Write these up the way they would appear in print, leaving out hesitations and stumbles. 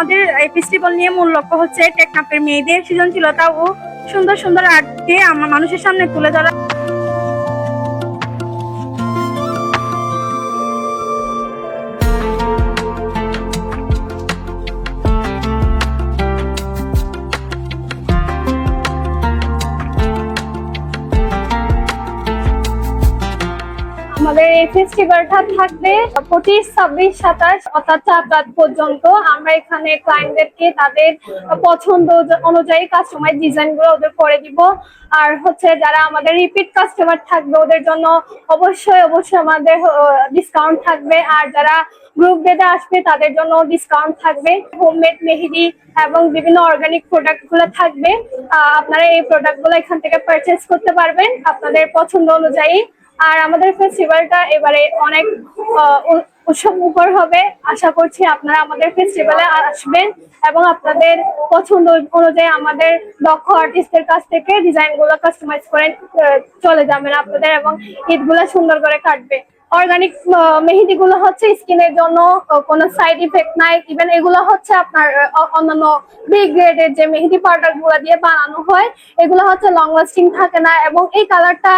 আমাদের এই ফেস্টিভ্যাল নিয়ে মূল লক্ষ্য হচ্ছে টেকনাফের মেয়েদের সৃজনশীলতা ও সুন্দর সুন্দর আর্টকে মানুষের সামনে তুলে ধরা। আমাদের এই ফেস্টিভ্যালটা থাকবে 25, 26, 27 অর্থাৎ 4 রাত পর্যন্ত। আমরা এখানে ক্লায়েন্টদেরকে তাদের পছন্দ অনুযায়ী কাস্টমাইজ ডিজাইন গুলো ওদের করে দিব। আর হচ্ছে যারা আমাদের রিপিট কাস্টমার থাকবে ওদের জন্য অবশ্যই আমাদের ডিসকাউন্ট থাকবে। আর যারা গ্রুপ বেঁধে আসবে তাদের জন্য ডিসকাউন্ট থাকবে। হোমমেড মেহেদি এবং বিভিন্ন অর্গানিক প্রোডাক্ট গুলো থাকবে। আপনারা এই প্রোডাক্ট গুলো এখান থেকে পারচেজ করতে পারবেন আপনাদের পছন্দ অনুযায়ী। আর আমাদের ফেস্টিভ্যালটা এবারে অনেক উৎসব মুখর হবে। আশা করছি আপনারা আমাদের ফেস্টিভ্যালে আসবেন এবং আপনাদের পছন্দ অনুযায়ী আমাদের দক্ষ আর্টিস্টের কাছ থেকে ডিজাইন গুলো কাস্টমাইজ করে চলে যাবেন আপনাদের, এবং ঈদগুলো সুন্দর করে কাটবে। অর্গানিক মেহেদি গুলো হচ্ছে স্কিনের জন্য কোনো সাইড ইফেক্ট নাই। ইভেন এগুলো হচ্ছে আপনার অন্যান্য বি গ্রেডের যে মেহেদি পাউডার গুলো দিয়ে বানানো হয় এগুলো হচ্ছে লং লাস্টিং থাকে না। এবং এই কালারটা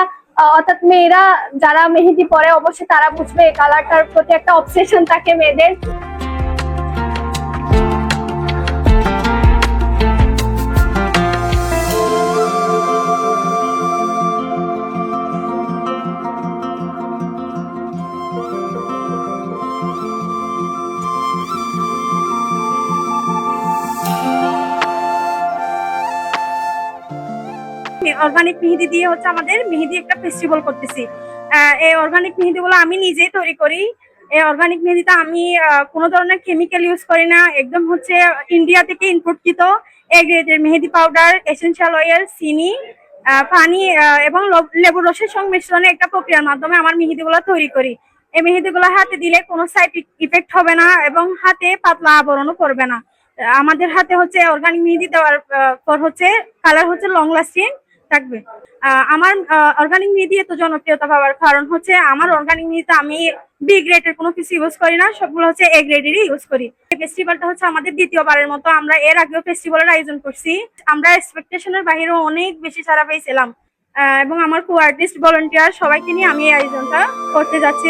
অর্থাৎ মেয়েরা যারা মেহেদি পরে অবশ্যই তারা বুঝবে এই কালারটার প্রতি একটা অবসেশন থাকে মেয়েদের। অর্গানিক মেহেদি দিয়ে হচ্ছে আমাদের মেহেদি একটা ফেস্টিভ্যাল করতেছি। এই অর্গানিক মেহেদি গুলো আমি নিজেই তৈরি করি। এই অর্গানিক মেহেদিটা আমি কোনো ধরনের কেমিক্যাল ইউজ করি না, একদম হচ্ছে ইন্ডিয়া থেকে ইম্পোর্টকৃত এ গ্রেডের মেহেদি পাউডার, এসেনশিয়াল অয়েল, চিনি, পানি এবং লেবুর রসের সংমিশ্রণে একটা প্রক্রিয়ার মাধ্যমে আমার মেহেদি গুলো তৈরি করি। এই মেহেদি গুলো হাতে দিলে কোনো সাইড ইফেক্ট হবে না এবং হাতে পাতলা আবরণও পড়বে না। আমাদের হাতে হচ্ছে অর্গানিক মেহেদি দেওয়ার পর হচ্ছে কালার হচ্ছে লং লাস্টিং থাকবে। আমার অর্গানিক মেহেদি এত জনপ্রিয়তা পাওয়ার কারণ হচ্ছে আমার অর্গানিক মেহেদিতে আমি বি গ্রেডের কোনো কিছু ইউজ করি না, সবগুলো হচ্ছে এ গ্রেডেরই ইউজ করি। এই ফেস্টিভ্যালটা হচ্ছে আমাদের দ্বিতীয়বারের মতো। আমরা এর আগেও ফেস্টিভ্যালের আয়োজন করছি। আমরা এক্সপেকটেশনের বাইরেও অনেক বেশি সাড়া পেয়েছিলাম এবং আমার কো আর্টিস্ট ভলান্টিয়ার সবাইকে নিয়ে আমি এই আয়োজনটা করতে যাচ্ছি।